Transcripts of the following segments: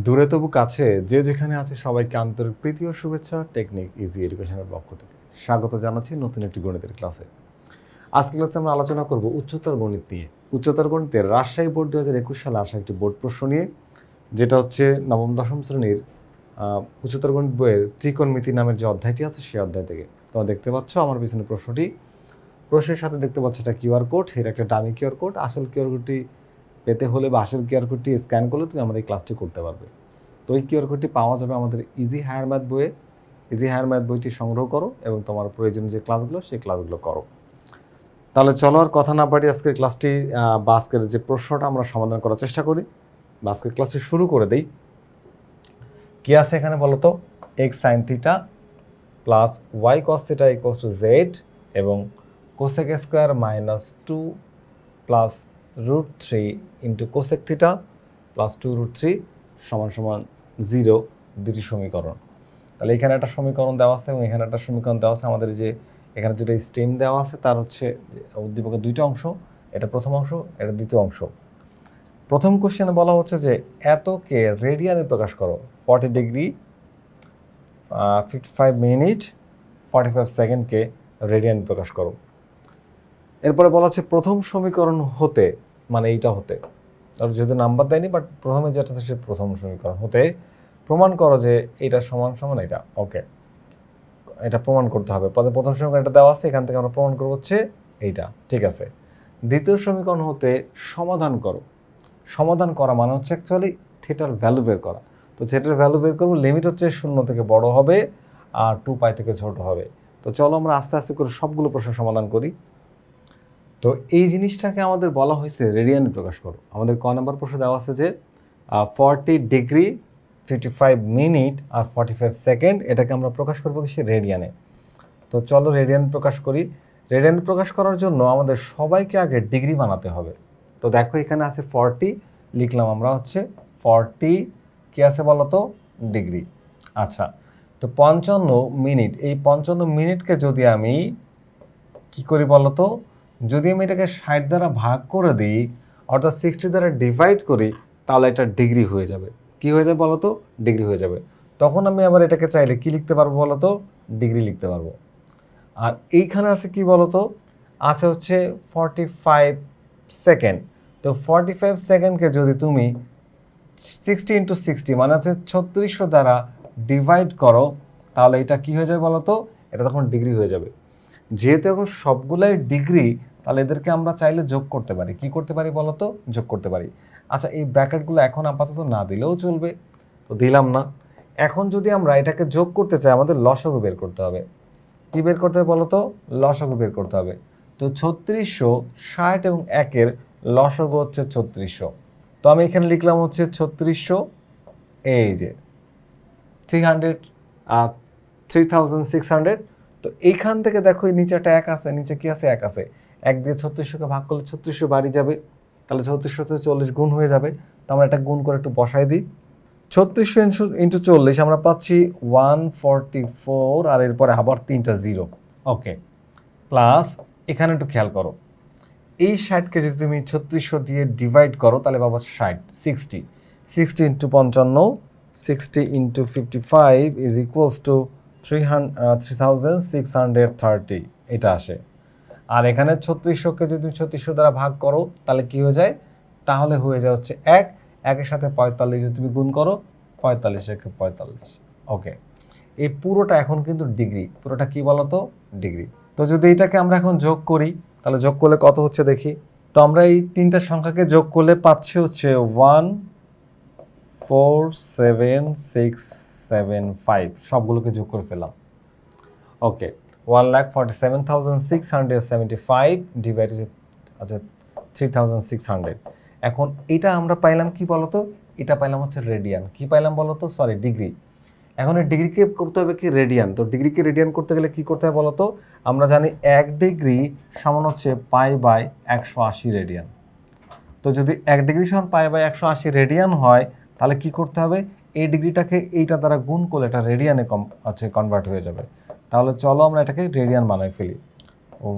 দূরে তবু কাছে যে যেখানে আছে সবাইকে আন্তরিক প্রীতি ও শুভেচ্ছা টেকনিক ইজি এডুকেশনের পক্ষ থেকে স্বাগত জানাচ্ছি নতুন একটি গণিতের ক্লাসে। আজকের ক্লাসে আমরা আলোচনা করব উচ্চতর গণিত নিয়ে। উচ্চতর গণিতের রাজশাহী বোর্ড 2021 সালে আসা একটি বোর্ড প্রশ্ন নিয়ে, যেটা হচ্ছে নবম দশম শ্রেণীর উচ্চতর গণিত বইয়ের ত্রিকোণমিতি নামের যে অধ্যায়টি আছে সেই অধ্যায় থেকে। তোমরা দেখতে পাচ্ছ আমার পিছনে প্রশ্নের সাথে দেখতে পাচ্ছ এটা কিউআর কোড, এর একটা ডামি কিউআর কোড। আসল কিউআর কোডটি পেতে হলে বা আসল কিউআর কোডটি স্ক্যান করলে তুমি আমাদের এই ক্লাসটি করতে পারবে। তো এই কিউআর কোডটি পাওয়া যাবে আমাদের ইজি হায়ার ম্যাথ বইয়ে। ইজি হায়ার ম্যাথ বইটি সংগ্রহ করো এবং তোমার প্রয়োজনীয় যে ক্লাসগুলো সেই ক্লাসগুলো করো। তাহলে চলো আর কথা না বাড়ি আজকের ক্লাসটি বা আজকের যে প্রশ্নটা আমরা সমাধান করার চেষ্টা করি বা আজকের ক্লাসটি শুরু করে দেই। কি আছে এখানে বলো তো? X sine theta plus y cos theta equals to z এবং cosec square minus 2 plus √3 into cosec theta plus 2√3 সমান সমান 0 দুটি সমীকরণ। তাহলে এখানে একটা সমীকরণ দেওয়া আছে এবং এখানে একটা সমীকরণ দেওয়া আছে। আমাদের যে এখানে যেটা স্টেম দেওয়া আছে তার হচ্ছে উদ্দীপকের দুইটা অংশ, এটা প্রথম অংশ, এটা দ্বিতীয় অংশ। প্রথম কোশ্চেনে বলা হচ্ছে যে এতকে রেডিয়ানে প্রকাশ করো, 40 ডিগ্রি 55 মিনিট 45 সেকেন্ডকে রেডিয়ানে প্রকাশ করো। এরপরে বলা হচ্ছে প্রথম সমীকরণ হতে, মানে এইটা হতে, আর যেহেতু নাম্বার দেয়নি বাট প্রথমে যেটা আছে সে প্রথম সমীকরণ হতে প্রমাণ করো যে এটা সমান সমান এটা। ওকে, এটা প্রমাণ করতে হবে। প্রথম সমীকরণ এটা দেওয়া আছে, এখান থেকে আমরা প্রমাণ করবো হচ্ছে এইটা, ঠিক আছে। দ্বিতীয় সমীকরণ হতে সমাধান করো। সমাধান করা মানে হচ্ছে অ্যাকচুয়ালি থিটার ভ্যালু বের করা। তো থিটার ভ্যালু বের করবো, লিমিট হচ্ছে 0 থেকে বড় হবে আর 2π থেকে ছোট হবে। তো চলো আমরা আস্তে আস্তে করে সবগুলো প্রশ্ন সমাধান করি। তো এই জিনিসটাকে আমাদের বলা হয়েছে রেডিয়ানে প্রকাশ করো। আমাদের ক নাম্বার প্রশ্ন দেওয়া আছে যে 40 ডিগ্রি 55 মিনিট আর 45 সেকেন্ড, এটাকে আমরা প্রকাশ করবো কি রেডিয়ানে। তো চলো রেডিয়ান প্রকাশ করি। রেডিয়ান প্রকাশ করার জন্য আমাদের সবাইকে আগে ডিগ্রি বানাতে হবে। তো দেখো এখানে আছে 40, লিখলাম আমরা হচ্ছে 40 কি আছে বলো তো? ডিগ্রি। আচ্ছা, তো 55 মিনিট, এই 55 মিনিটকে যদি আমি কি করি বলো তো? যদি আমি এটাকে 60 দ্বারা ভাগ করে দিই, অর্থাৎ 60 দ্বারা ডিভাইড করি, তাহলে এটা ডিগ্রি হয়ে যাবে। কি হয়ে যাবে বলো তো? ডিগ্রি হয়ে যাবে। তখন আমি আবার এটাকে চাইলে কি লিখতে পারবো বলো তো? ডিগ্রি লিখতে পারবো। আর এইখানে আছে কি বলো তো? আছে হচ্ছে 45 সেকেন্ড। তো 45 সেকেন্ডকে যদি তুমি 60 × 60 মানে হচ্ছে 3600 দ্বারা ডিভাইড করো, তাহলে এটা কি হয়ে যাবে বলো তো? এটা তখন ডিগ্রি হয়ে যাবে। যেহেতু এখন সবগুলাই ডিগ্রি, তাহলে এদেরকে আমরা চাইলে যোগ করতে পারি। কি করতে পারি বলো তো? যোগ করতে পারি। আচ্ছা, এই ব্র্যাকেটগুলো এখন আপাতত না দিলেও চলবে, তো দিলাম না। এখন যদি আমরা এটাকে যোগ করতে চাই, আমাদের লসাগু বের করতে হবে। কি বের করতে হবে বলো তো? লসাগু বের করতে হবে। তো 3600, 60 এবং 1-এর লসাগু হচ্ছে 3600। তো আমি এখানে লিখলাম হচ্ছে 3600, এই যে 3600। তো এইখান থেকে দেখো এই নিচে একটা 1 আছে, নিচে কি আছে? 1 আছে। 1 দিয়ে 3600কে ভাগ করলে 3600 বাড়ি যাবে, তাহলে 3600 থেকে 40 গুণ হয়ে যাবে। তো আমরা এটা গুণ করে একটু বসাই দিই। 3600 × 40 আমরা পাচ্ছি 144, আর এরপরে আবার 3টা 0। ওকে, প্লাস এখানে একটু খেয়াল করো, এই 60কে যদি তুমি 3600 দিয়ে ডিভাইড করো তাহলে পাবো 60, 60 × 55, 60 × 55 ইজ ইকুয়ালস টু 3630, এটা আসে। আর এখানে 3600কে যদি তুমি 3600 দ্বারা ভাগ করো তাহলে কি হয়ে যায়? তাহলে হয়ে যায় হচ্ছে 1, 1-এর সাথে 45 যদি তুমি গুণ করো, 45 একে 45। ওকে, এই পুরোটা এখন কিন্তু ডিগ্রি, পুরোটা কি বলো তো? ডিগ্রি। তো যদি এটাকে আমরা এখন যোগ করি, তাহলে যোগ করলে কত হচ্ছে দেখি। তো আমরা এই তিনটা সংখ্যাকে যোগ করলে পাচ্ছি হচ্ছে 147,675, সবগুলোকে যোগ করে ফেলাম। ওকে, 1,47,675 ডিভাইডেড, আচ্ছা 3600। এখন এটা আমরা পাইলাম কি বলতো? এটা পাইলাম হচ্ছে রেডিয়ান। কি পাইলাম বলতো? Sorry, degree. এখন এই ডিগ্রিকে করতে হবে কি রেডিয়ান। তো ডিগ্রিকে রেডিয়ান করতে গেলে কি করতে হবে বলতো? আমরা জানি 1 ডিগ্রি সমান হচ্ছে π/180 রেডিয়ান। তো যদি 1 ডিগ্রি সমান π/180 রেডিয়ান হয়, তাহলে কি করতে হবে? এই ডিগ্রিটাকে এইটা দ্বারা গুণ করলে এটা রেডিয়ানে কনভার্ট হয়ে যাবে। তাহলে চলো আমরা এটাকে রেডিয়ান বানাই ফেলি।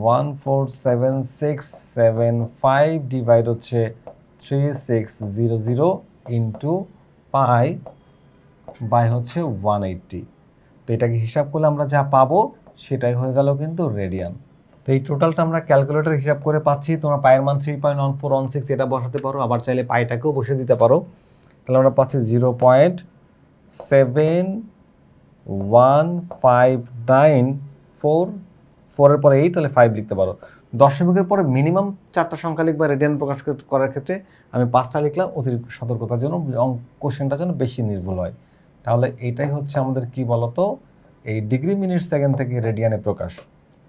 147,675 ডিভাইড হচ্ছে 3600 ইন্টু π বাই হচ্ছে 180। তো এটাকে হিসাব করলে আমরা যা পাবো সেটাই হয়ে গেল কিন্তু রেডিয়ান। তো এই টোটালটা আমরা ক্যালকুলেটর হিসাব করে পাচ্ছি। তোমরা পায়ের মান 3.1416 এটা বসাতে পারো, আবার চাইলে পাইটাকেও বসে দিতে পারো। তাহলে আমরা পাচ্ছি 0.71594, 4-এর পরে 8, তাহলে 5 লিখতে পারো। দশমিকের পরে মিনিমাম 4টা সংখ্যা লিখবা রেডিয়ান প্রকাশ করার ক্ষেত্রে, আমি 5টা লিখলাম অতিরিক্ত সতর্কতার জন্য, কোশ্চেনটা যেন বেশি নির্ভুল হয়। তাহলে এটাই হচ্ছে আমাদের কি বলতো এই ডিগ্রি মিনিট সেকেন্ড থেকে রেডিয়ানে প্রকাশ।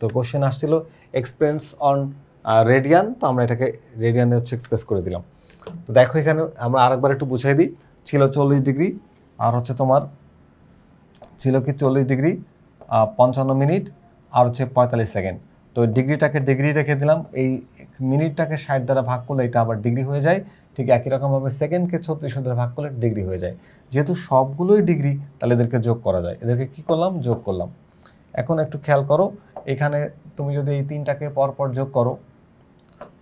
তো কোশ্চেন আসছিল এক্সপ্রেস অন রেডিয়ান, তো আমরা এটাকে রেডিয়ানে হচ্ছে এক্সপ্রেস করে দিলাম। তো দেখো এখানে আমরা আরেকবার একটু বুঝাই দিই। ছিল 40 ডিগ্রি আর হচ্ছে তোমার ছিল কি 40 ডিগ্রি 55 মিনিট আর হচ্ছে 45 সেকেন্ড। তো ডিগ্রিটাকে ডিগ্রি রেখে দিলাম, এই মিনিটটাকে 60 দ্বারা ভাগ করলে এটা আবার ডিগ্রি হয়ে যায়। ঠিক একই রকমভাবে সেকেন্ডকে 36 দ্বারা ভাগ করলে ডিগ্রি হয়ে যায়। যেহেতু সবগুলোই ডিগ্রি তাহলে এদেরকে যোগ করা যায়, এদেরকে কি করলাম যোগ করলাম। এখন একটু খেয়াল করো, এখানে তুমি যদি এই তিনটাকে পরপর যোগ করো,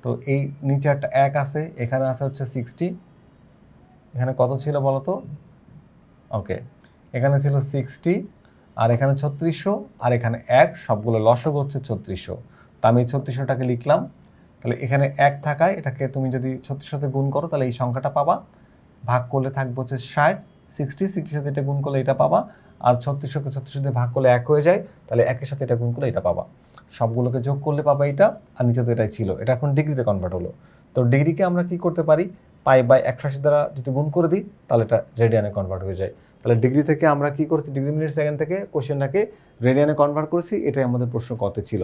তো এই নিচে একটা 1 আছে, এখানে আছে হচ্ছে 60, এখানে কত ছিল বলো তো? ওকে, এখানে ছিল 60 আর এখানে 3600 আর এখানে 1, সবগুলো লসগু হচ্ছে 3600। তো আমি 3600টাকে লিখলাম। তাহলে এখানে 1 থাকায় এটাকে তুমি যদি 3600তে গুণ করো তাহলে এই সংখ্যাটা পাবা, ভাগ করলে থাকবে হচ্ছে 60, 60 সাথে এটা গুণ করলে এটা পাবা, আর 3600কে 3600 দিয়ে ভাগ করলে 1 হয়ে যায়, তাহলে 1-এর সাথে এটা গুণ করলে এটা পাবা। সবগুলোকে যোগ করলে পাবা এটা, আর নিচে তো এটাই ছিল, এটা এখন ডিগ্রিতে কনভার্ট হলো। তো ডিগ্রিকে আমরা কি করতে পারি, পাই বাই 180 দ্বারা যদি গুণ করে দিই তাহলে এটা রেডিয়ানে কনভার্ট হয়ে যায়। তাহলে ডিগ্রি থেকে আমরা কি করছি, ডিগ্রি মিনিট সেকেন্ড থেকে কোশ্চেনটাকে রেডিয়ানে কনভার্ট করেছি। এটাই আমাদের প্রশ্ন কতে ছিল।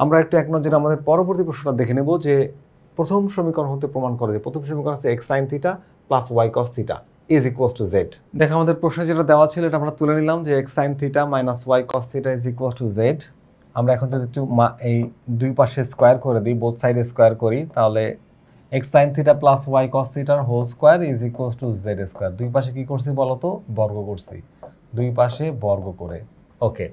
আমরা একটু এক নজরে আমাদের পরবর্তী প্রশ্নটা দেখে নেব যে প্রথম সমীকরণ হতে প্রমাণ করে যে প্রথম সমীকরণ আছে x sin theta plus y cos theta is equals to z। দেখো আমাদের প্রশ্নে যেটা দেওয়া ছিল এটা আমরা তুলে নিলাম যে x sin theta minus y cos theta is equals to z। আমরা এখন যদি একটু এই দুই পাশে স্কোয়ার করে দিই, বোথ সাইডে স্কোয়ার করি, তাহলে x sin theta plus y cos থিটার whole square is equals to z square. দুই পাশে কি করছি বলো তো, বর্গ করছি, দুই পাশে বর্গ করে। ওকে,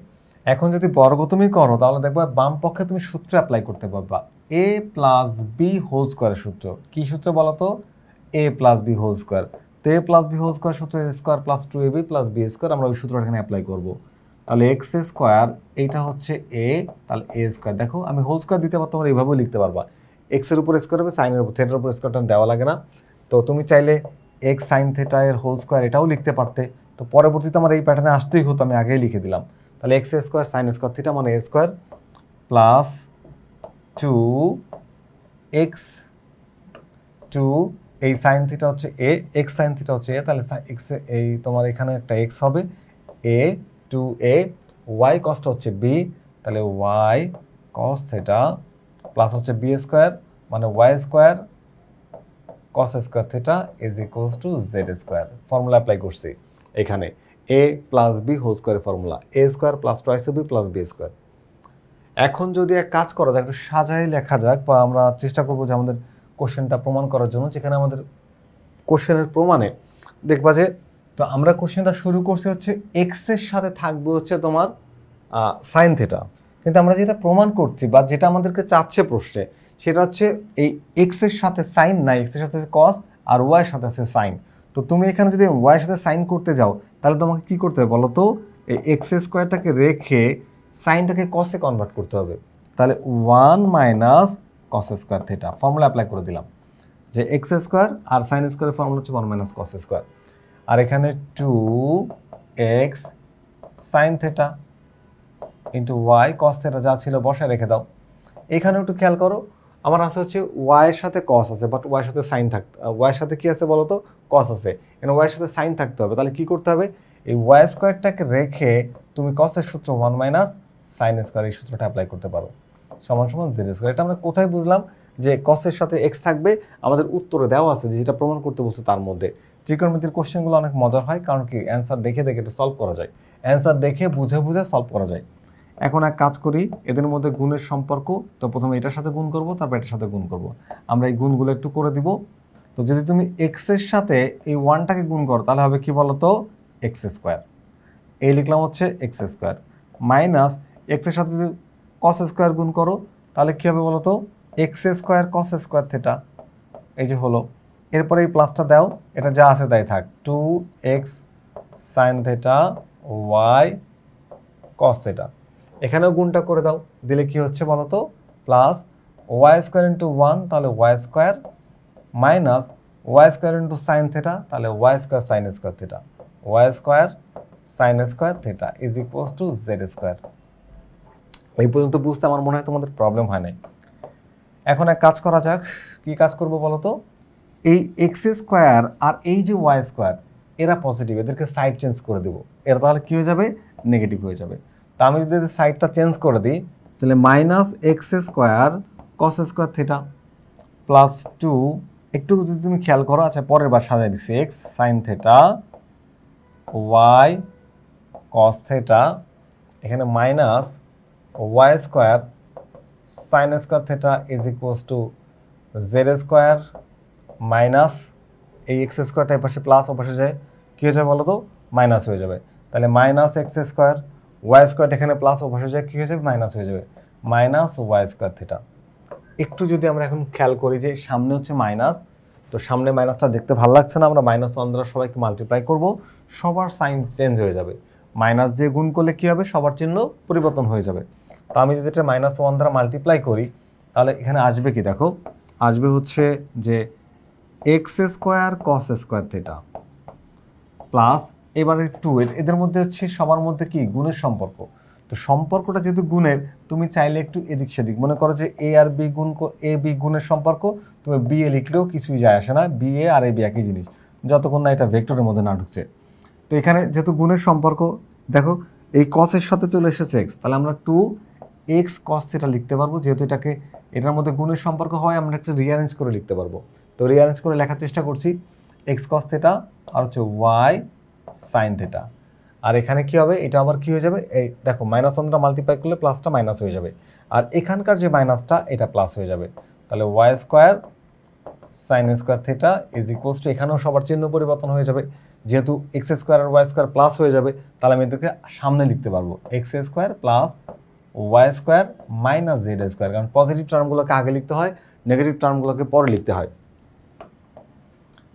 এখন যদি বর্গ তুমি করো তাহলে দেখবা বাম পক্ষে তুমি সূত্র অ্যাপ্লাই করতে পারবা, a প্লাস বি হোল স্কোয়ারের সূত্র। কি সূত্র বলো তো, a plus B whole square. তো a plus B whole square সূত্র a square plus 2ab plus B square, আমরা ওই সূত্রটা এখানে অ্যাপ্লাই করবো। তাহলে এক্স স্কোয়ার এইটা হচ্ছে a, তাহলে a স্কোয়ার। দেখো আমি হোল স্কোয়ার দিতে পারতো, তোমরা এইভাবেও লিখতে পারবা, এক্সের উপর স্কোয়ার হবে, সাইনের উপর থিটার উপর স্কোয়ারটা দেওয়া লাগে না। তো তুমি চাইলে এক্স সাইন থিটা এর হোল স্কোয়ার এটাও লিখতে পারতে। তো পরবর্তীতে আমার এই প্যাটার্নে আসতেই হতো, আমি আগেই লিখে দিলাম। তাহলে x square sine square theta মানে এ স্কোয়ার প্লাস 2x, 2 এই সাইন থিটা হচ্ছে এ, এক্স সাইন থিটা হচ্ছে এ, তাহলে এক্স এই তোমার এখানে একটা এক্স হবে এ, 2a, ওয়াই কসটা হচ্ছে বি, তাহলে ওয়াই কস থিটা প্লাস হচ্ছে বি স্কোয়ার মানে Y square cos square theta is equals to Z square. Formula apply করছি এখানে, a প্লাস বি হোল স্কোয়ারের formula, a square plus twice B plus B square. এখন যদি এক কাজ করা যায়, একটু সাজাই লেখা যাক, বা আমরা চেষ্টা করবো যে আমাদের কোশ্চেনটা প্রমাণ করার জন্য, যেখানে আমাদের কোশ্চেনের প্রমাণে দেখবা যে, তো আমরা কোশ্চেনটা শুরু করছি হচ্ছে এক্সের সাথে থাকবে হচ্ছে তোমার সাইন থিটা, কিন্তু আমরা যেটা প্রমাণ করছি বা যেটা আমাদেরকে চাচ্ছে প্রশ্নে সেটা হচ্ছে এই এক্সের সাথে সাইন নাই, এক্সের সাথে কস আর ওয়াইয়ের সাথে আছে সাইন। তো তুমি এখানে যদি ওয়াইয়ের সাথে সাইন করতে যাও তাহলে তোমাকে কী করতে হবে বলো তো, এই এক্স স্কোয়ারটাকে রেখে সাইনটাকে কসে কনভার্ট করতে হবে। তাহলে 1 minus cos square theta, formula apply করে দিলাম যে এক্স স্কোয়ার আর সাইন স্কোয়ারের ফর্মুলা হচ্ছে 1 মাইনাস কস স্কোয়ার, আর এখানে 2x sine theta into Y cos theta যা ছিল বসায় রেখে দাও। এখানে একটু খেয়াল করো, আমার আছে হচ্ছে ওয়াইয়ের সাথে কস আছে, বাট ওয়াইয়ের সাথে সাইন থাকতে, ওয়াইয়ের সাথে কী আছে বলো তো, কস আছে, এখানে ওয়াইয়ের সাথে সাইন থাকতে হবে। তাহলে কী করতে হবে, এই ওয়াই স্কোয়ারটাকে রেখে তুমি কসের সূত্র 1 মাইনাস সাইন স্কোয়ার এই সূত্রটা অ্যাপ্লাই করতে পারো, সমান সমান জেড স্কোয়ার। এটা আমরা কোথায় বুঝলাম যে কসের সাথে এক্স থাকবে, আমাদের উত্তরে দেওয়া আছে যে যেটা প্রমাণ করতে বলছে তার মধ্যে। ত্রিকোণমিতির কোশ্চেনগুলো অনেক মজার হয়, কারণ কি অ্যান্সার দেখে দেখে এটা সলভ করা যায়, অ্যান্সার দেখে বুঝে বুঝে সলভ করা যায়। এখন এক কাজ করি, এদের মধ্যে গুণের সম্পর্ক, তো প্রথমে এটার সাথে গুণ করব, তারপর এটার সাথে গুণ করব। আমরা এই গুণগুলো একটু করে দিব। তো যদি তুমি এক্সের সাথে এই ওয়ানটাকে গুণ করো তাহলে হবে কি বলো তো, এক্স স্কোয়ার, এই লিখলাম হচ্ছে এক্স স্কোয়ার, মাইনাস এক্সের সাথে যদি কস স্কোয়ার গুণ করো তাহলে কী হবে বলো তো, x square cos square theta, এই যে হলো। এরপরে এই প্লাসটা দাও, এটা যা আছে তাই থাক, 2x sine theta y cos theta. এখানেও গুণটা করে দাও, দিলে কি হচ্ছে বলো তো, plus Y square into one, তাহলে Y square, minus y square into sine theta, তাহলে Y square sine square theta, y square sine square theta is equals to Z square. এই পর্যন্ত বুঝতে আমার মনে হয় তোমাদের প্রবলেম হয় নাই। এখন এক কাজ করা যাক, কি কাজ করব বলো তো, এই এক্স স্কোয়ার আর এই যে ওয়াই স্কোয়ার এরা পজিটিভ, এদেরকে সাইড চেঞ্জ করে দেবো, এরা তাহলে কী হয়ে যাবে, নেগেটিভ হয়ে যাবে। তা আমি যদি সাইডটা চেঞ্জ করে দিই, তাহলে minus x square cos square theta plus two, একটু যদি তুমি খেয়াল করো, আচ্ছা পরের বার সাজাই দিচ্ছি, x sine theta y cos theta, এখানে minus y square sine square theta is equals to Z square, minus এই এক্স স্কোয়ারটা এর পাশে প্লাস, ও পাশে যায় কী হয়ে যাবে বলো তো, মাইনাস হয়ে যাবে। তাহলে minus x square, Y square এখানে প্লাস, ও পাশে যায় কী হয়ে যাবে, মাইনাস হয়ে যাবে, মাইনাস ওয়াই স্কোয়ার থেটা। একটু যদি আমরা এখন খেয়াল করি যে সামনে হচ্ছে মাইনাস, তো সামনে মাইনাসটা দেখতে ভালো লাগছে না, আমরা মাইনাস ওয়ান দ্বারা সবাইকে মাল্টিপ্লাই করব, সবার সাইন চেঞ্জ হয়ে যাবে। মাইনাস দিয়ে গুণ করলে কী হবে, সবার চিহ্ন পরিবর্তন হয়ে যাবে। তো আমি যদি এটা মাইনাস ওয়ান দ্বারা মাল্টিপ্লাই করি, তাহলে এখানে আসবে কি দেখো, আসবে হচ্ছে যে x square cos square theta plus এবারে টু, এদের মধ্যে হচ্ছে সবার মধ্যে কি গুণের সম্পর্ক। তো সম্পর্কটা যেহেতু গুণের, তুমি চাইলে একটু এদিক সেদিক, মনে করো যে এ আর বি গুণ, এ বি গুণের সম্পর্ক, তুমি বি এ লিখলেও কিছুই যায় আসে না, B A R A B একই জিনিস, যতক্ষণ না এটা ভেক্টরের মধ্যে না ঢুকছে। তো এখানে যেহেতু গুণের সম্পর্ক, দেখো এই কসের সাথে চলে এসেছে এক্স, তাহলে আমরা টু এক্স কস থেটা লিখতে পারবো, যেহেতু এটাকে এটার মধ্যে গুণের সম্পর্ক হয়, আমরা একটা রিঅ্যারেঞ্জ করে লিখতে পারবো। তো রিঅ্যারেঞ্জ করে লেখার চেষ্টা করছি, এক্স কস থেটা আর হচ্ছে ওয়াই সাইন থেটা, আর এখানে কি হবে, এটা আবার কি হয়ে যাবে, এই দেখো মাইনাস ওয়ানটা মাল্টিপ্লাই করলে প্লাসটা মাইনাস হয়ে যাবে, আর এখানকার যে মাইনাসটা এটা প্লাস হয়ে যাবে, তাহলে Y square sine square theta is equals to, এখানেও সবার চিহ্ন পরিবর্তন হয়ে যাবে, যেহেতু এক্স স্কোয়ার আর ওয়াই স্কোয়ার প্লাস হয়ে যাবে, তাহলে আমি এদেরকে সামনে লিখতে পারবো, X square plus Y square minus Z square, কারণ পজিটিভ টার্মগুলোকে আগে লিখতে হয়, নেগেটিভ টার্মগুলোকে পরে লিখতে হয়।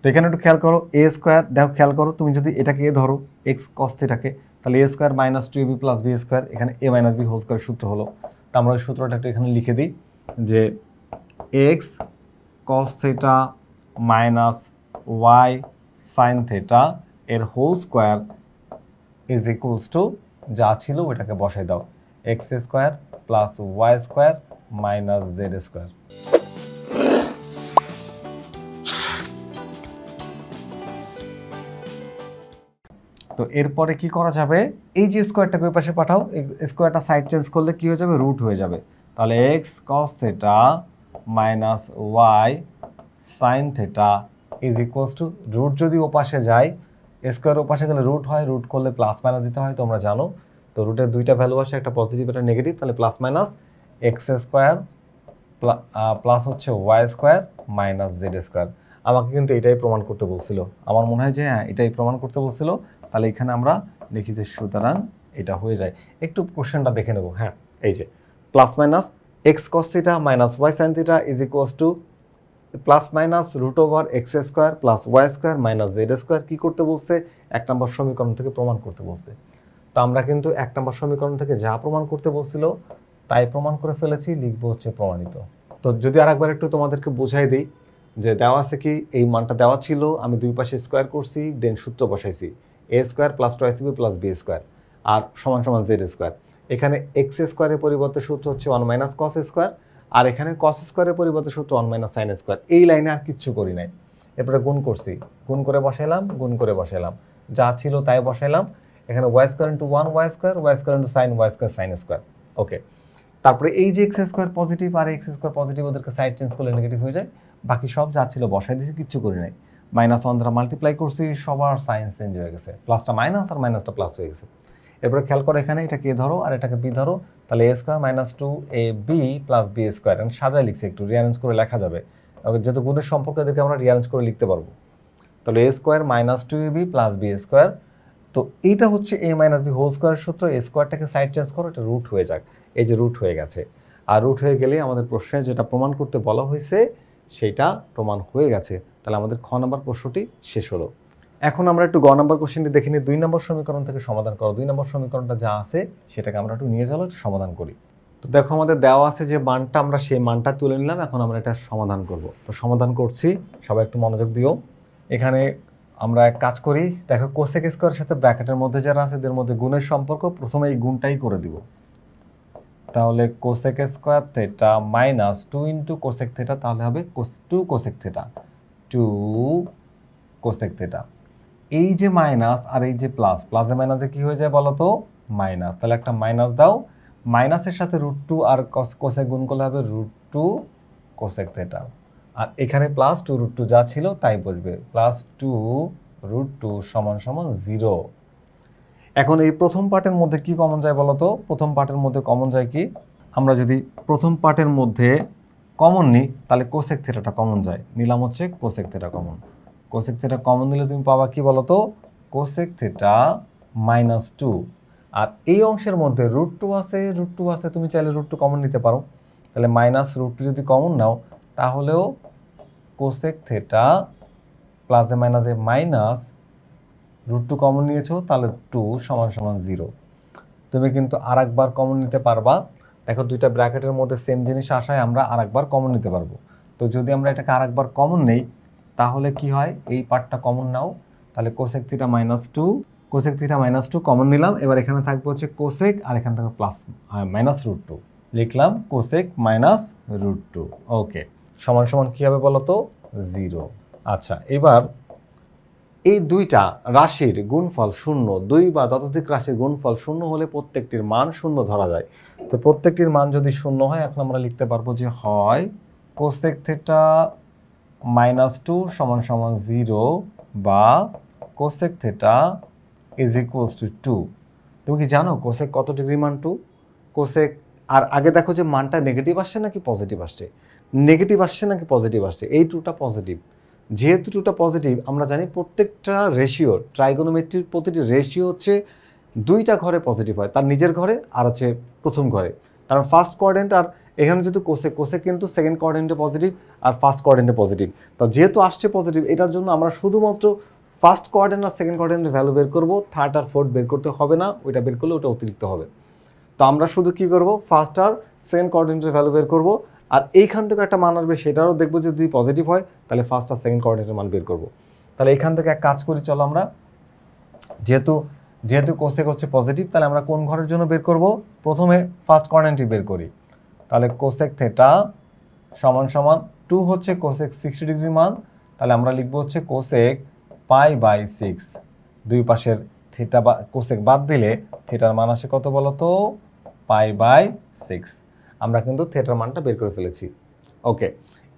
তো এখানে একটু খেয়াল করো, এ স্কোয়ার, দেখো খেয়াল করো, তুমি যদি এটাকে এ ধরো এক্স কস থেটাকে, তাহলে এ square minus two A B plus B square, এখানে এ মাইনাস বি হোল স্কোয়ার সূত্র হলো। তো আমরা ওই সূত্রটা একটু এখানে লিখে দিই, যে x cos theta minus Y sine theta এর whole square is equals to, যা ছিল ওইটাকে বসাই দাও, x square plus Y square minus Z square. তো এরপরে কি করা যাবে, এই যে স্কোয়ারটাকে ওই পাশে পাঠাও, এই স্কোয়ারটা সাইড চেঞ্জ করলে কি হয়ে যাবে, রুট হয়ে যাবে, তাহলে X cos theta minus Y sine theta is equals to, root যদি ও পাশে যায়, স্কোয়ার ও পাশে গেলে রুট হয়, রুট করলে প্লাস মাইনাস দিতে হয়, তোমরা জানো। তো রুটের দুইটা ভ্যালু আসে, একটা পজিটিভ একটা নেগেটিভ, তাহলে plus minus x square plus হচ্ছে y square minus Z square. আমাকে কিন্তু এটাই প্রমাণ করতে বলছিল, আমার মনে হয় যে হ্যাঁ এটাই প্রমাণ করতে বলছিল, তাহলে এখানে আমরা লিখি যে সুতরাং এটা হয়ে যায়। একটু কোশ্চেনটা দেখে নেব, হ্যাঁ এই যে plus minus x cos theta minus Y sine theta is equals to plus minus root over x square plus Y square minus Z square, কী করতে বলছে, এক নম্বর সমীকরণ থেকে প্রমাণ করতে বলছে। তো আমরা কিন্তু এক নম্বর সমীকরণ থেকে যা প্রমাণ করতে বলছিল তাই প্রমাণ করে ফেলেছি, লিখবো হচ্ছে প্রমাণিত। তো যদি আরেকবার একটু তোমাদেরকে বোঝাই দিই, যে দেওয়া আছে কি, এই মানটা দেওয়া ছিল, আমি দুই পাশে স্কোয়ার করছি, দেন সূত্র বসাইছি, a square plus two b plus B square আর সমান সমান জেড স্কোয়ার। এখানে এক্স স্কোয়ারের পরিবর্তে সূত্র হচ্ছে ওয়ান মাইনাস কস স্কোয়ার, আর এখানে কস স্কোয়ারের পরিবর্তে সূত্র ওয়ান মাইনাস সাইন স্কোয়ার। এই লাইনে আর কিচ্ছু করি নাই, এরপরে গুণ করছি, গুণ করে বসাইলাম, গুণ করে বসাইলাম, যা ছিল তাই বসাইলাম। এখানে y square into one y square into sine y square sine square, okay. তারপরে এই যে এক্স স্কোয়ার পজিটিভ আর এক্স স্কোয়ার পজিটিভ, ওদেরকে সাইড চেঞ্জ করলে নেগেটিভ হয়ে যায়, বাকি সব যা ছিল বসাই দিয়েছি, কিচ্ছু করি নাই। মাইনাস ওয়ান দ্বারা মাল্টিপ্লাই করছি, সবার সাইন চেঞ্জ হয়ে গেছে, প্লাসটা মাইনাস আর মাইনাসটা প্লাস হয়ে গেছে। এরপরে খেয়াল করো, এখানে এটাকে এ ধরো আর এটাকে বি ধরো, তাহলে এ square minus two A B plus B square, সাজায় লিখছি, একটু রিঅ্যারেঞ্জ করে লেখা যাবে, যেহেতু গুণের সম্পর্ক এদেরকে আমরা রিঅ্যারেঞ্জ করে লিখতে পারবো। তাহলে এ square minus two A B plus B square, তো এইটা হচ্ছে এ মাইনাস বি হোল স্কোয়ার সূত্র, এ স্কোয়ারটাকে সাইড চেঞ্জ করো, এটা রুট হয়ে যাক, এই যে রুট হয়ে গেছে, আর রুট হয়ে গেলে আমাদের প্রশ্নে যেটা প্রমাণ করতে বলা হয়েছে সেটা প্রমাণ হয়ে গেছে। তাহলে আমাদের খ নম্বর প্রশ্নটি শেষ হলো। এখন আমরা একটু গ নম্বর কোশ্চেনটি দেখে নিই। 2 নম্বর সমীকরণ থেকে সমাধান করো। 2 নম্বর সমীকরণটা যা আছে সেটাকে আমরা একটু নিয়ে চলো, একটু সমাধান করি। তো দেখো আমাদের দেওয়া আছে যে মানটা, আমরা সেই মানটা তুলে নিলাম। এখন আমরা এটা সমাধান করব। তো সমাধান করছি, সবাই একটু মনোযোগ দিও। এখানে আমরা এক কাজ করি, দেখো কোসেক স্কোয়ারের সাথে ব্র্যাকেটের মধ্যে যারা আছে এদের মধ্যে গুণের সম্পর্ক, প্রথমে এই গুণটাই করে দিব। তাহলে cosec square theta minus 2 into cosec theta, তাহলে হবে 2 কোসেক থেটা, 2 কোসেক থেটা। এই যে মাইনাস আর এই যে প্লাস, প্লাসে মাইনাসে কি হয়ে যায় বলো তো? মাইনাস। তাহলে একটা মাইনাস দাও, মাইনাসের সাথে √2 আর কোসেক গুণ করলে হবে √2 কোসেক থেটা। আর এখানে প্লাস 2 √2 যা ছিল তাই বসবে, প্লাস 2 √2 সমান সমান 0। এখন এই প্রথম পার্টের মধ্যে কি কমন যায় বলো তো? প্রথম পার্টের মধ্যে কমন যায় কি? আমরা যদি প্রথম পার্টের মধ্যে কমন নিই তাহলে কোসেক থেটাটা কমন যায়। নিলাম হচ্ছে cosec theta common. Cosec theta common নিলে তুমি পাবা কি বলো তো? Cosec theta -2। আর এই অংশের মধ্যে √2 আছে, √2 আছে, তুমি চাইলে √2 কমন নিতে পারো। তাহলে -√2 যদি কমন নাও তাহলেও কোসেক থেটা প্লাসে মাইনাসে মাইনাস √2 কমন নিয়েছো, তাহলে 2 সমান সমান 0। তুমি কিন্তু আর একবার কমন নিতে পারবা। দেখো দুইটা ব্র্যাকেটের মধ্যে সেম জিনিস আসায় আমরা আর একবার কমন নিতে পারবো। তো যদি আমরা এটাকে আর একবার কমন নেই তাহলে কি হয়? এই পার্টটা কমন নাও, তাহলে cosec theta -2, cosec theta -2 common নিলাম। এবার এখানে থাকবে হচ্ছে কোসেক, আর এখানে থাকবে প্লাস -√2, লিখলাম কোসেক -√2। ওকে, সমান সমান কী হবে বলো তো? 0। আচ্ছা, এবার এই দুইটা রাশির গুণফল 0, 2 বা ততোধিক রাশির গুণফল 0 হলে প্রত্যেকটির মান 0 ধরা যায়। তো প্রত্যেকটির মান যদি 0 হয়, এখন আমরা লিখতে পারবো যে হয় কোসেক থিটা -2 সমান সমান 0 বা cosec theta is equals two 2। তুমি কি জানো কোসেক কত ডিগ্রি মান? 2 কোসেক। আর আগে দেখো যে মানটা নেগেটিভ আসছে নাকি পজিটিভ আসছে, নেগেটিভ আসছে নাকি পজিটিভ আসছে। এই 2টা পজিটিভ। যেহেতু 2টা পজিটিভ, আমরা জানি প্রত্যেকটা রেশিও, ট্রাইগোনোমেট্রির প্রতিটি রেশিও হচ্ছে 2টা ঘরে পজিটিভ হয়, তার নিজের ঘরে আর হচ্ছে প্রথম ঘরে। কারণ ফার্স্ট কোয়াড্রেন্ট আর এখানে যেহেতু কোসেক, কোসেক কিন্তু সেকেন্ড কোয়াড্রেন্টে পজিটিভ আর ফার্স্ট কোয়াড্রেন্টে পজিটিভ। তো যেহেতু আসছে পজিটিভ, এটার জন্য আমরা শুধুমাত্র ফার্স্ট কোয়াড্রেন্ট আর সেকেন্ড কোয়াড্রেন্টের ভ্যালু বের করবো, থার্ড আর ফোর্থ বের করতে হবে না। ওইটা বের করলে ওটা অতিরিক্ত হবে। তো আমরা শুধু কি করব? ফার্স্ট আর সেকেন্ড কোয়াড্রেন্টের ভ্যালু বের করব। আর এইখান থেকে একটা মান আসবে, সেটারও দেখবো যে যদি পজিটিভ হয় তাহলে ফার্স্ট আর সেকেন্ড কোয়াড্রেন্টের মান বের করব। তাহলে এখান থেকে এক কাজ করি, চলো আমরা যেহেতু কোসেক হচ্ছে পজিটিভ, তাহলে আমরা কোন ঘরের জন্য বের করব? প্রথমে ফার্স্ট কোয়াড্রেন্টই বের করি। তাহলে কোসেক থেটা সমান সমান 2 হচ্ছে কোসেক 60 ডিগ্রি মান, তাহলে আমরা লিখবো হচ্ছে কোসেক π/6। দুই পাশের থিটা বা কোসেক বাদ দিলে থিটার মান আসে কত বলো তো? π/6। আমরা কিন্তু থিটার মানটা বের করে ফেলেছি। ওকে,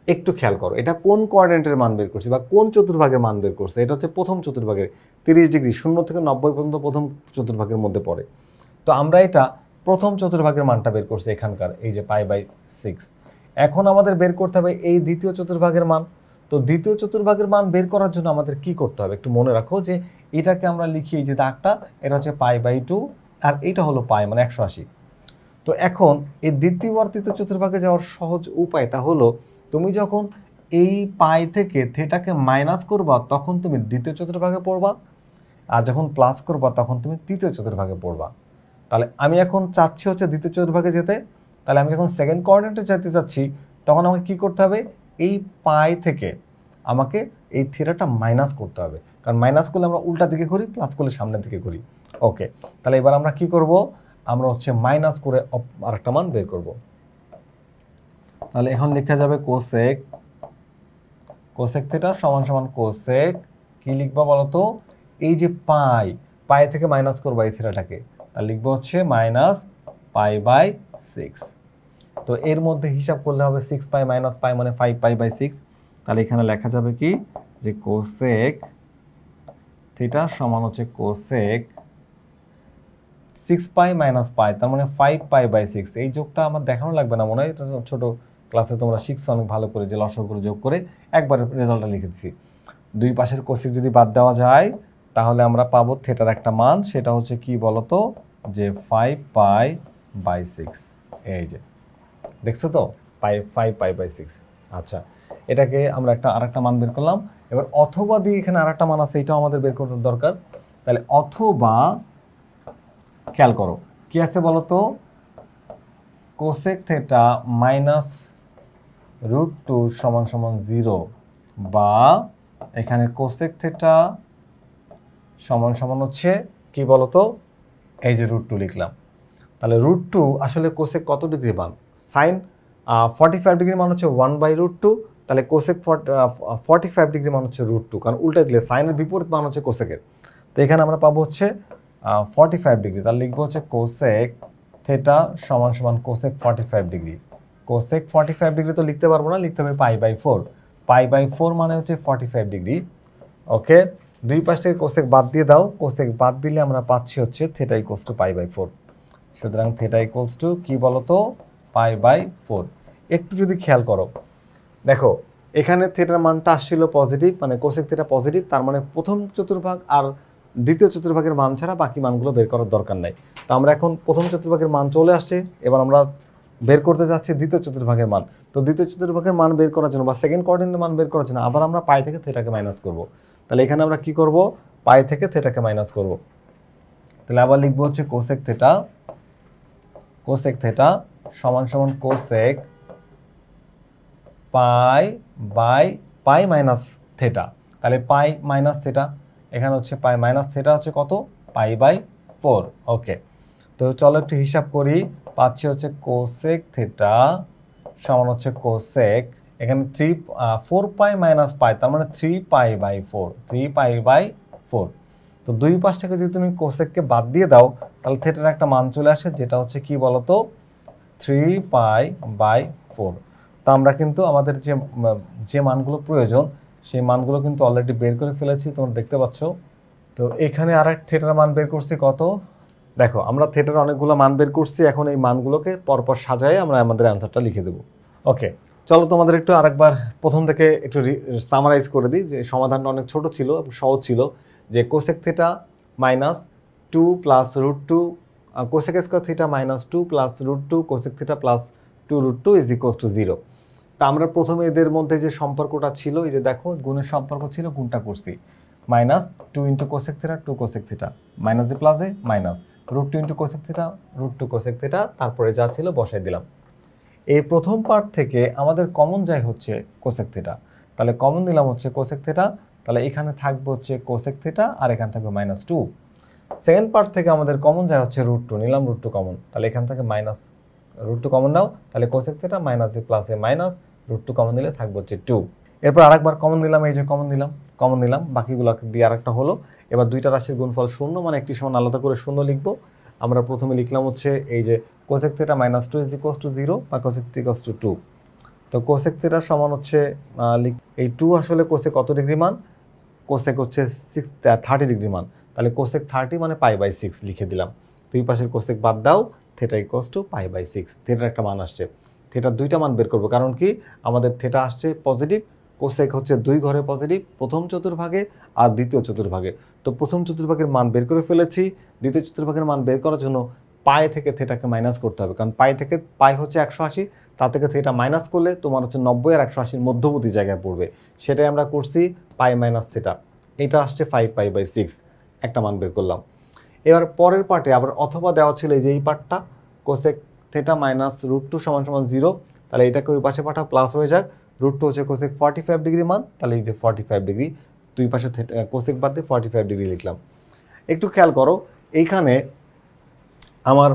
একটু খেয়াল করো, এটা কোন কোয়াড্রেন্টের মান বের করছি বা কোন চতুর্ভাগের মান বের করছে? এটা হচ্ছে প্রথম চতুর্ভাগের 30 ডিগ্রি, 0 থেকে 90 পর্যন্ত প্রথম চতুর্ভাগের মধ্যে পড়ে। তো আমরা এটা প্রথম চতুর্ভাগের মানটা বের করছি এখানকার, এই যে π/6। এখন আমাদের বের করতে হবে এই দ্বিতীয় চতুর্ভাগের মান। তো দ্বিতীয় চতুর্ভাগের মান বের করার জন্য আমাদের কি করতে হবে? একটু মনে রাখো যে এটাকে আমরা লিখি, এই যে দাগটা, এটা হচ্ছে π/2 আর এটা হলো π মানে 180। তো এখন এই দ্বিতীয় আর তৃতীয় চতুর্ভাগে যাওয়ার সহজ উপায়টা হলো, তুমি যখন এই পাই থেকে থেটাকে মাইনাস করবা তখন তুমি দ্বিতীয় চতুর্ভাগে পড়বা, আর যখন প্লাস করবা তখন তুমি তৃতীয় চতুর্ভাগে পড়বা। তাহলে আমি এখন চাচ্ছি হচ্ছে দ্বিতীয় চতুর্ভাগে যেতে। তাহলে আমি যখন সেকেন্ড কোঅর্ডিনেটে যেতে চাচ্ছি তখন আমাকে কী করতে হবে? এই পাই থেকে আমাকে এই থিটাটা মাইনাস করতে হবে, কারণ মাইনাস করলে আমরা উল্টা দিকে ঘুরি, প্লাস করলে সামনের দিকে ঘুরি। ওকে, তাহলে এবার আমরা কি করব? আমরা হচ্ছে মাইনাস করে আরেকটা মান বের করব। তাহলে এখন লেখা যাবে কোসেক থিটা সমান সমান কোসেক, কি লিখবা বলো তো? এই যে পাই থেকে মাইনাস করবা এই থিটাটাকে, তাহলে লিখবো হচ্ছে -π/6। তো এর মধ্যে হিসাব করলে হবে 6π - π মানে 5π/6। তাহলে এখানে লেখা যাবে কি যে কোসেক থিটা সমান হচ্ছে কোসেক 6π - π, তার মানে 5π/6। এই যোগটা আমার দেখানো লাগবে না মনে হয়, এটা ছোট ক্লাসে তোমরা শিখছো অনেক ভালো করে, যে লসাগু যোগ করে একবার রেজাল্টটা লিখে দিচ্ছি। দুই পাশের কোসেক যদি বাদ দেওয়া যায় তাহলে আমরা পাবো থিটার একটা মান, সেটা হচ্ছে কি বলতো? যে 5π/6। এই যে দেখছো তো, 5π/6। আচ্ছা, এটাকে আমরা আরেকটা মান বের করলাম। এবার অথবা দিয়ে এখানে আরেকটা মান আছে, এটাও আমাদের বের করতে দরকার। তাহলে অথবা খেয়াল করো কি আছে বলো তো, কোসেক থেটা মাইনাস √2 সমান সমান 0, বা এখানে কোসেক থেটা সমান সমান হচ্ছে কি বলতো, এই যে √2 লিখলাম। তাহলে √2 আসলে কোসেক কত ডিগ্রি মান, সাইন 45 ডিগ্রি মান হচ্ছে 1/√2, তাহলে কোসেক 45 ডিগ্রি মান হচ্ছে √2, কারণ উল্টে দিলে সাইনের বিপরীত মান হচ্ছে কোসেকের। তো এখানে আমরা পাবো হচ্ছে 45 ডিগ্রি, তাহলে লিখবো হচ্ছে কোসেক থেটা সমান সমান কোসেক 45 ডিগ্রি। কোসেক 45 ডিগ্রি তো লিখতে পারবো না, লিখতে হবে π/4। π/4 মানে হচ্ছে 45 ডিগ্রি। ওকে, দুই পাশ থেকে কোসেক বাদ দিয়ে দাও, কোসেক বাদ দিলে আমরা পাচ্ছি হচ্ছে থেটা ইকুয়ালস টু π/4। সুতরাং থেটা ইকুয়ালস টু কি বলতো, π/4। একটু যদি খেয়াল করো, দেখো এখানে থেটার মানটা আসছিল পজিটিভ, মানে কোসেক থেটা পজিটিভ, তার মানে প্রথম চতুর্ভাগ আর দ্বিতীয় চতুর্ভাগের মান ছাড়া বাকি মানগুলো বের করার দরকার নাই। তো আমরা এখন প্রথম চতুর্ভাগের মান চলে আসছে, এবার আমরা বের করতে যাচ্ছি দ্বিতীয় চতুর্ভাগের মান। তো দ্বিতীয় চতুর্ভাগের মান বের করার জন্য বা সেকেন্ড কোঅর্ডিনেটের মান বের করার জন্য আবার আমরা পাই থেকে থেটাকে মাইনাস করব। তাহলে এখানে আমরা কি করব, পাই থেকে থেটাকে মাইনাস করব। তাহলে আবার লিখবো হচ্ছে কোসেক থেটা সমান সমান কোসেক পাই মাইনাস থেটা। তাহলে পাই মাইনাস থেটা, এখানে হচ্ছে পাই মাইনাস থেটা হচ্ছে কত, π/4। ওকে, তো চলো একটু হিসাব করি। পাচ্ছি হচ্ছে কোসেক থেটা সমান হচ্ছে কোসেক, এখানে 4π মাইনাস পাই, তার মানে 3π/4। তো দুই পাশ থেকে যদি তুমি কোসেককে বাদ দিয়ে দাও, তাহলে থেটার একটা মান চলে আসে, যেটা হচ্ছে কি বলতো 3π/4। তা আমরা কিন্তু আমাদের যে মানগুলো প্রয়োজন সেই মানগুলো কিন্তু অলরেডি বের করে ফেলেছি, তোমরা দেখতে পাচ্ছ। তো এখানে আর এক থেটার মান বের করছি কত, দেখো আমরা থেটার অনেকগুলো মান বের করছি, এখন এই মানগুলোকে পরপর সাজায় আমরা আমাদের অ্যান্সারটা লিখে দেবো। ওকে, চলো তোমাদের একটু আরেকবার প্রথম থেকে একটু সামারাইজ করে দিই, যে সমাধানটা অনেক ছোট ছিল, সহজ ছিল। যে cosec theta minus 2 plus √2 cosec square theta minus 2 plus √2 cosec theta plus 2√2 is equals two 0। তা আমরা প্রথমে এদের মধ্যে যে সম্পর্কটা ছিল, এই যে দেখো গুণের সম্পর্ক ছিল, গুণটা করছি, minus 2 into cosec theta 2 cosec theta, minus যে প্লাসে minus √2 into cosec theta √2 cosec theta, তারপরে যা ছিল বসাই দিলাম। এই প্রথম পার্ট থেকে আমাদের কমন যায় হচ্ছে কোসেক থিটা, তাহলে কমন দিলাম হচ্ছে কোসেক থিটা, তাহলে এখানে থাকবে হচ্ছে কোসেক থিটা আর এখানে থাকবে -2। সেকেন্ড পার্ট থেকে আমাদের কমন যায় হচ্ছে √2, নিলাম √2 কমন, তাহলে এখান থেকে মাইনাস √2 কমন নাও, তাহলে কোসেক থিটা মাইনাস এ প্লাসে মাইনাস √2 কমন দিলে থাকবে হচ্ছে 2। এরপর আরেকবার কমন দিলাম, এই যে কমন দিলাম, বাকিগুলো দিয়ে আরেকটা হলো। এবার দুইটা রাশির গুণফল 0, মানে একটি সমান আলাদা করে 0 লিখবো। আমরা প্রথমে লিখলাম হচ্ছে এই যে cosec theta -2 is equals two 0 বা কোসেক থিটা ইকুয়ালস টু 2। তো কোসেক থিটা সমান হচ্ছে এই 2 আসলে কোসেক কত ডিগ্রি মান, কোসেক হচ্ছে 30 ডিগ্রি মান, তাহলে কোসেক 30 মানে π/6 লিখে দিলাম। দুই পাশের কোসেক বাদ দাও, থিটা ইকুয়ালস টু π/6। থিটার একটা মান আসছে, থিটার দুইটা মান বের করবো, কারণ কি আমাদের থিটা আসছে পজিটিভ, কোসেক হচ্ছে দুই ঘরে পজিটিভ, প্রথম চতুর্ভাগে আর দ্বিতীয় চতুর্ভাগে। তো প্রথম চতুর্ভাগের মান বের করে ফেলেছি, দ্বিতীয় চতুর্ভাগের মান বের করার জন্য পাই থেকে থিটাকে মাইনাস করতে হবে, কারণ পাই হচ্ছে 180, তা থেকে থিটা মাইনাস করলে তোমার হচ্ছে 90 আর 180 মধ্যবর্তী জায়গায় পড়বে, সেটাই আমরা করছি পাই মাইনাস থিটা। এটা আসছে 5π/6, একটা মান বের করলাম। এবার পরের পার্টে আবার অথবা দেওয়া ছিল এই যে এই পার্টটা, কোসেক থিটা মাইনাস √2 সমান সমান 0, তাহলে এটাকে ওই পাশে পাঠাও, প্লাস হয়ে যাক, √2 হচ্ছে কোসেক 45 ডিগ্রি মান, তাহলে এই যে 45 ডিগ্রি, দুই পাশে কোসেক বাদ দিয়ে 45 ডিগ্রি লিখলাম। একটু খেয়াল করো, এইখানে আমার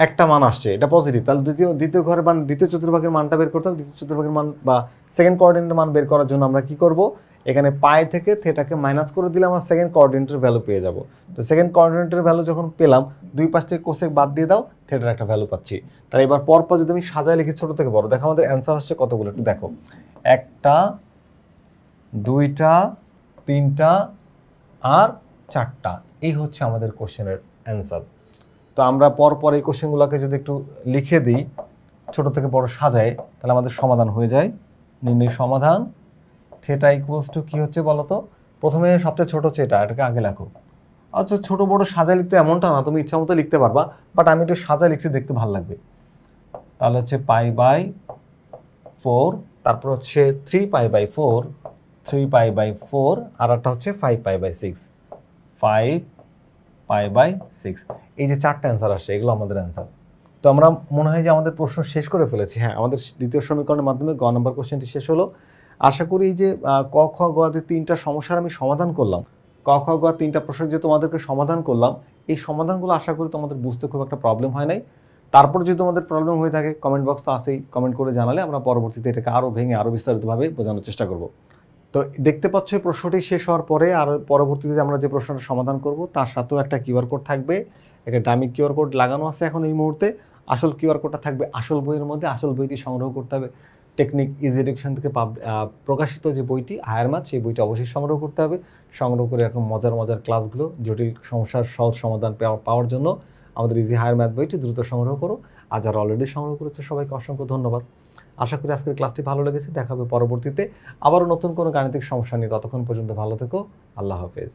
একটা মান আসছে, এটা পজিটিভ, তাহলে দ্বিতীয় ঘরের মান, দ্বিতীয় চতুর্ভাগের মানটা বের করতে হবে। দ্বিতীয় চতুর্ভাগের মান বা সেকেন্ড কোঅর্ডিনেটের মান বের করার জন্য আমরা কি করব, এখানে পাই থেকে থিটাকে মাইনাস করে দিলে আমরা সেকেন্ড কোঅর্ডিনেটের ভ্যালু পেয়ে যাব। তো সেকেন্ড কোঅর্ডিনেটের ভ্যালু যখন পেলাম, দুই পাশ থেকে কোসেক বাদ দিয়ে দাও, থিটার একটা ভ্যালু পাচ্ছি। তাহলে এবার পরপর যদি আমি সাজায় লিখি ছোট থেকে বড়, দেখো আমাদের অ্যান্সার আসছে কতগুলো, একটু দেখো, 1টা 2টা 3টা আর 4টা, এই হচ্ছে আমাদের কোশ্চেনের অ্যান্সার। তো আমরা পরপর এই কোশ্চেনগুলোকে যদি একটু লিখে দিই, ছোট থেকে বড় সাজায়, তাহলে আমাদের সমাধান হয়ে যায়। নির্ণয় সমাধান, থিটা ইকুয়ালস টু কী হচ্ছে বলো তো, প্রথমে সবচেয়ে ছোট হচ্ছে এটাকে আগে লেখো। আচ্ছা, ছোট বড় সাজায় লিখতে এমনটা না, তুমি ইচ্ছা মতো লিখতে পারবা, বাট আমি একটু সাজায় লিখছি, দেখতে ভালো লাগবে। তাহলে হচ্ছে π/4, তারপর হচ্ছে 3π/4, 3π/4 আর একটা হচ্ছে 5π/6 5π/6 এই যে চারটা অ্যান্সার আসছে এগুলো আমাদের অ্যান্সার। তো আমরা মনে হয় যে আমাদের প্রশ্ন শেষ করে ফেলেছি। হ্যাঁ, আমাদের দ্বিতীয় সমীকরণের মাধ্যমে গ নম্বর কোশ্চেনটি শেষ হলো। আশা করি যে ক খ গ যে তিনটা সমস্যার আমি সমাধান করলাম, ক খ গ তিনটা প্রশ্ন যে তোমাদেরকে সমাধান করলাম, এই সমাধানগুলো আশা করি তোমাদের বুঝতে খুব একটা প্রবলেম হয় নাই। তারপর যদি তোমাদের প্রবলেম হয়ে থাকে কমেন্ট বক্স তো আছেই, কমেন্ট করে জানালে আমরা পরবর্তীতে এটাকে আরও ভেঙে আরও বিস্তারিতভাবে বোঝানোর চেষ্টা করব। তো দেখতে পাচ্ছ এই প্রশ্নটি শেষ হওয়ার পরে আর পরবর্তীতে আমরা যে প্রশ্নটা সমাধান করব তার সাথেও একটা কিউআর কোড থাকবে, একটা ডামি কিউআর কোড লাগানো আছে এখন এই মুহূর্তে। আসল কিউআর কোডটা থাকবে আসল বইয়ের মধ্যে। আসল বইটি সংগ্রহ করতে হবে টেকনিক ইজি এডুকেশন থেকে প্রকাশিত যে বইটি হায়ার ম্যাথ, সেই বইটি অবশ্যই সংগ্রহ করতে হবে। সংগ্রহ করে এরকম মজার মজার ক্লাসগুলো, জটিল সমস্যার সহজ সমাধান পাওয়ার জন্য আমাদের ইজি হায়ার ম্যাথ বইটি দ্রুত সংগ্রহ করো। আর যারা অলরেডি সংগ্রহ করেছে সবাইকে অসংখ্য ধন্যবাদ। আশা করি আজকের ক্লাসটি ভালো লেগেছে। দেখা হবে পরবর্তীতে আবারও নতুন কোনো গাণিতিক সমস্যা নিয়ে। ততক্ষণ পর্যন্ত ভালো থেকো। আল্লাহ হাফেজ।